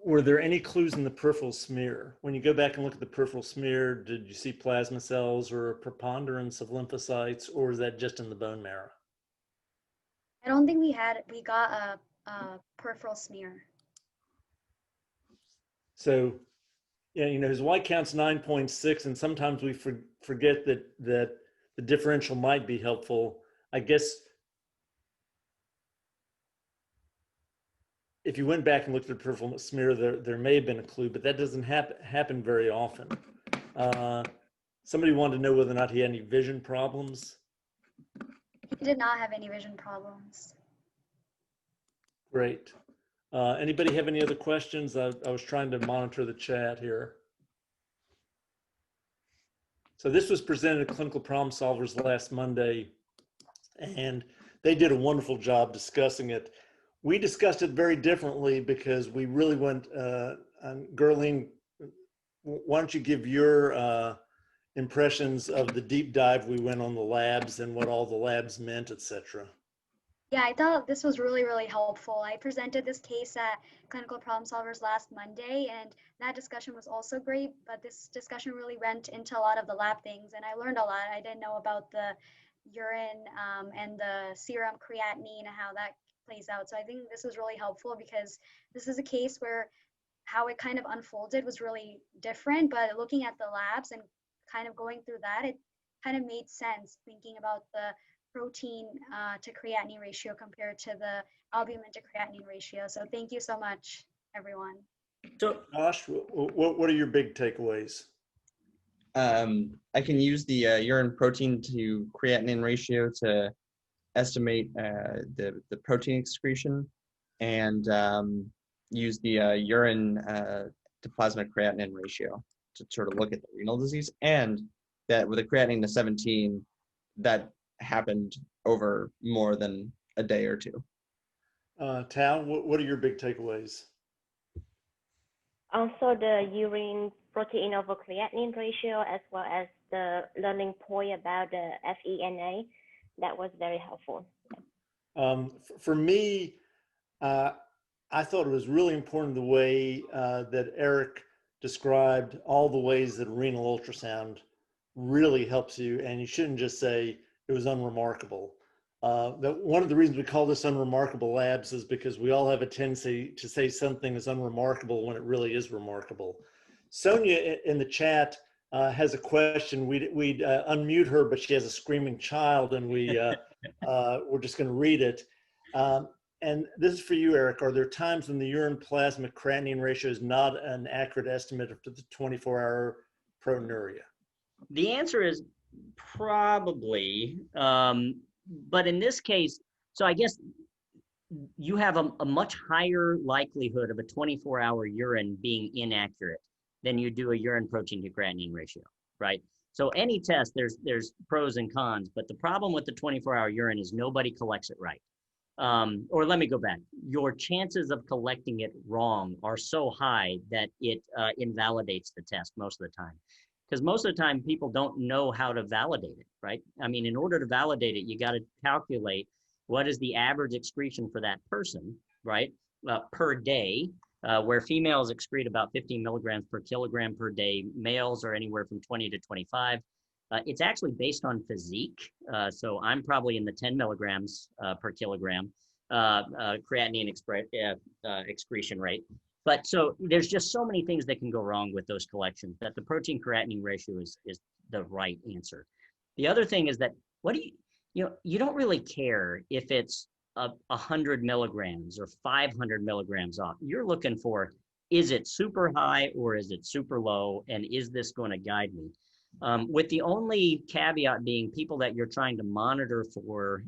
were there any clues in the peripheral smear? When you go back and look at the peripheral smear, did you see plasma cells or a preponderance of lymphocytes, or is that just in the bone marrow? I don't think we got a peripheral smear. So, yeah, you know, his white count's 9.6, and sometimes we forget that the differential might be helpful. I guess if you went back and looked at the peripheral smear, there may have been a clue, but that doesn't happen very often. Somebody wanted to know whether or not he had any vision problems. He did not have any vision problems. Great. Anybody have any other questions? I was trying to monitor the chat here. So this was presented at Clinical Problem Solvers last Monday, and they did a wonderful job discussing it. We discussed it very differently because we really went, Gerline, why don't you give your impressions of the deep dive we went on the labs and what all the labs meant, etc. Yeah, I thought this was really, really helpful. I presented this case at Clinical Problem Solvers last Monday, and that discussion was also great, but this discussion really went into a lot of the lab things, and I learned a lot. I didn't know about the urine and the serum creatinine and how that plays out. So I think this was really helpful because this is a case where how it kind of unfolded was really different, but looking at the labs and kind of going through that, it kind of made sense thinking about the protein to creatinine ratio compared to the albumin to creatinine ratio. So thank you so much, everyone. So Josh, what are your big takeaways? I can use the urine protein to creatinine ratio to estimate the protein excretion, and use the urine to plasma creatinine ratio to sort of look at the renal disease, and that with a creatinine to 17, that happened over more than a day or two. Tal, what are your big takeaways? Also, the urine protein over creatinine ratio, as well as the learning point about the FENA, that was very helpful. For me, I thought it was really important the way that Eric described all the ways that renal ultrasound really helps you, and you shouldn't just say it was unremarkable. One of the reasons we call this unremarkable labs is because we all have a tendency to say something is unremarkable when it really is remarkable. Sonia in the chat has a question. We'd unmute her, but she has a screaming child, and we're just going to read it. And this is for you, Eric. Are there times when the urine plasma creatinine ratio is not an accurate estimate of the 24-hour proteinuria? the answer is probably, but in this case, so I guess you have a much higher likelihood of a 24-hour urine being inaccurate than you do a urine protein to creatinine ratio, right? So any test, there's pros and cons, but the problem with the 24-hour urine is nobody collects it right. Or let me go back. Your chances of collecting it wrong are so high that it invalidates the test most of the time. Because most of the time people don't know how to validate it, right? I mean, in order to validate it, you got to calculate what is the average excretion for that person, right? Per day, where females excrete about 15 milligrams per kilogram per day. Males are anywhere from 20 to 25. It's actually based on physique. So I'm probably in the 10 milligrams per kilogram creatinine excretion rate. But so there's just so many things that can go wrong with those collections that the protein creatinine ratio is the right answer. The other thing is that you don't really care if it's 100 milligrams or 500 milligrams off. You're looking for, is it super high or is it super low? And is this going to guide me? With the only caveat being people that you're trying to monitor for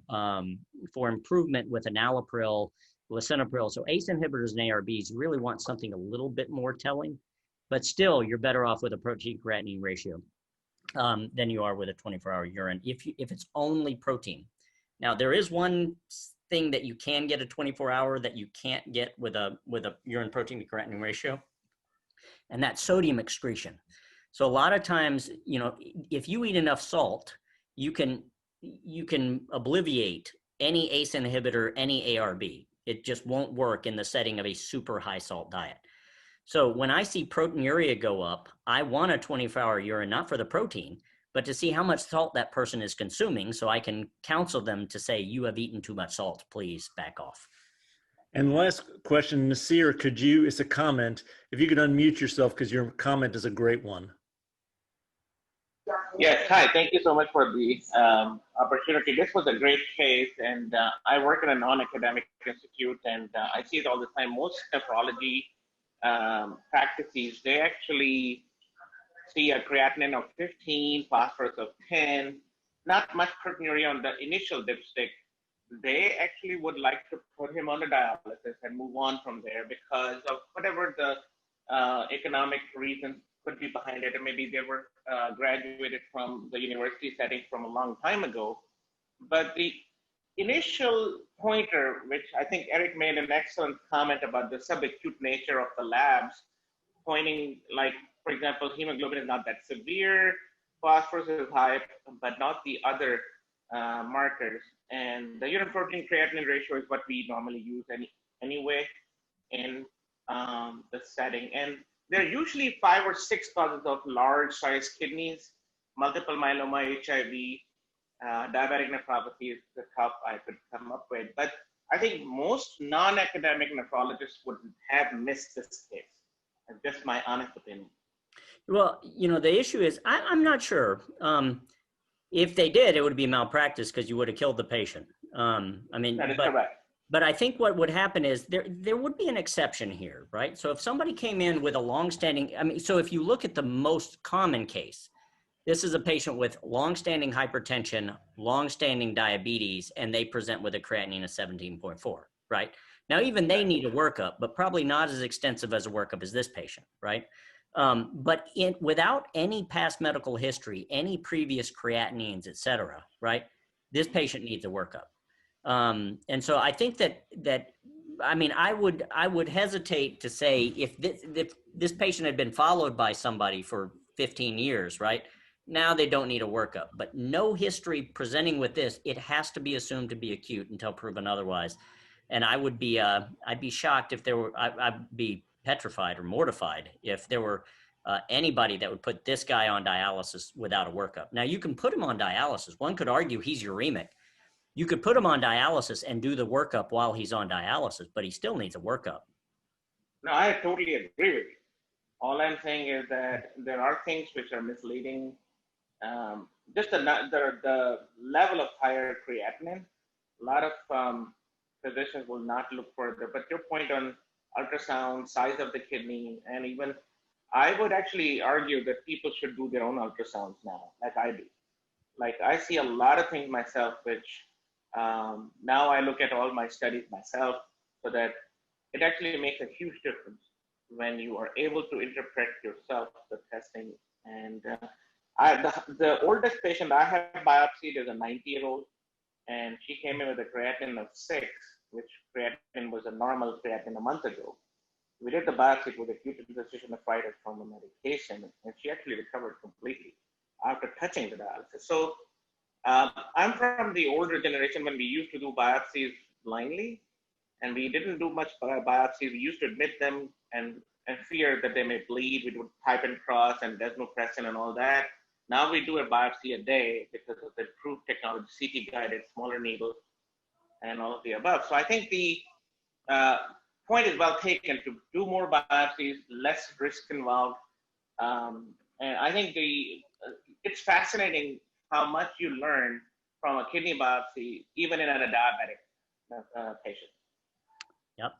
improvement with enalapril, lisinopril. So ACE inhibitors and ARBs, you really want something a little bit more telling, but still you're better off with a protein creatinine ratio than you are with a 24-hour urine if it's only protein. Now there is one thing that you can get a 24-hour that you can't get with a urine protein to creatinine ratio, and that's sodium excretion. So a lot of times, if you eat enough salt, you can obliviate any ACE inhibitor, any ARB. It just won't work in the setting of a super high salt diet. So when I see proteinuria go up, I want a 24-hour urine, not for the protein, but to see how much salt that person is consuming so I can counsel them to say, you have eaten too much salt, please back off. And the last question, Nasir, it's a comment, if you could unmute yourself because your comment is a great one. Yes, hi, thank you so much for the opportunity. This was a great case, and I work in a non-academic institute, and I see it all the time. Most nephrology practices, they actually see a creatinine of 15, phosphorus of 10, not much proteinuria on the initial dipstick. They actually would like to put him on the dialysis and move on from there because of whatever the economic reasons could be behind it, and maybe they were graduated from the university setting from a long time ago. But the initial pointer, which I think Eric made an excellent comment about the subacute nature of the labs, pointing like, for example, hemoglobin is not that severe, phosphorus is high, but not the other markers. And the urine protein creatinine ratio is what we normally use anyway in the setting. And there are usually 5 or 6 causes of large sized kidneys, multiple myeloma, HIV, diabetic nephropathy is the top I could come up with. But I think most non-academic nephrologists would have missed this case. That's just my honest opinion. Well, the issue is, I'm not sure. If they did, it would be malpractice because you would have killed the patient. That is correct. But I think what would happen is there would be an exception here, right? So if somebody came in with a longstanding, so if you look at the most common case, this is a patient with longstanding hypertension, longstanding diabetes, and they present with a creatinine of 17.4, right? Now, even they need a workup, but probably not as extensive as a workup as this patient, right? But without any past medical history, any previous creatinines, et cetera, right? This patient needs a workup. And so I think I would hesitate to say if this patient had been followed by somebody for 15 years, right? Now they don't need a workup, but no history presenting with this, it has to be assumed to be acute until proven otherwise. And I'd be shocked if there were, I'd be petrified or mortified if there were anybody that would put this guy on dialysis without a workup. Now you can put him on dialysis. One could argue he's uremic. You could put him on dialysis and do the workup while he's on dialysis, but he still needs a workup. No, I totally agree with you. All I'm saying is that there are things which are misleading. Just the level of higher creatinine, a lot of physicians will not look further. But your point on ultrasound, size of the kidney, and even I would actually argue that people should do their own ultrasounds now, like I do. Like I see a lot of things myself, which now I look at all my studies myself, so that it actually makes a huge difference when you are able to interpret yourself the testing. And the oldest patient I have biopsied is a 90-year-old, and she came in with a creatinine of 6, which creatinine was a normal creatinine a month ago. We did the biopsy with acute interstitial nephritis from a medication, and she actually recovered completely after touching the dialysis. So I'm from the older generation when we used to do biopsies blindly, and we didn't do much biopsies. We used to admit them and fear that they may bleed. We would type and cross and desmopressin and all that. Now we do a biopsy a day because of the improved technology, CT guided, smaller needles, and all of the above. So I think the point is well taken to do more biopsies, less risk involved. And I think it's fascinating how much you learn from a kidney biopsy, even in a diabetic patient. Yep.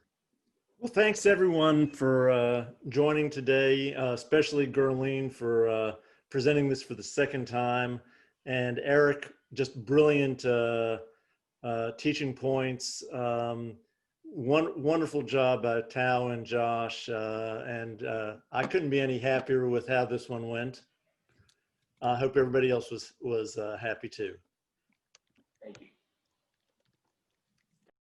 Well, thanks everyone for joining today, especially Gurleen for presenting this for the second time, and Eric, just brilliant teaching points. Wonderful job by Tao and Josh, and I couldn't be any happier with how this one went. I hope everybody else was happy too. Thank you.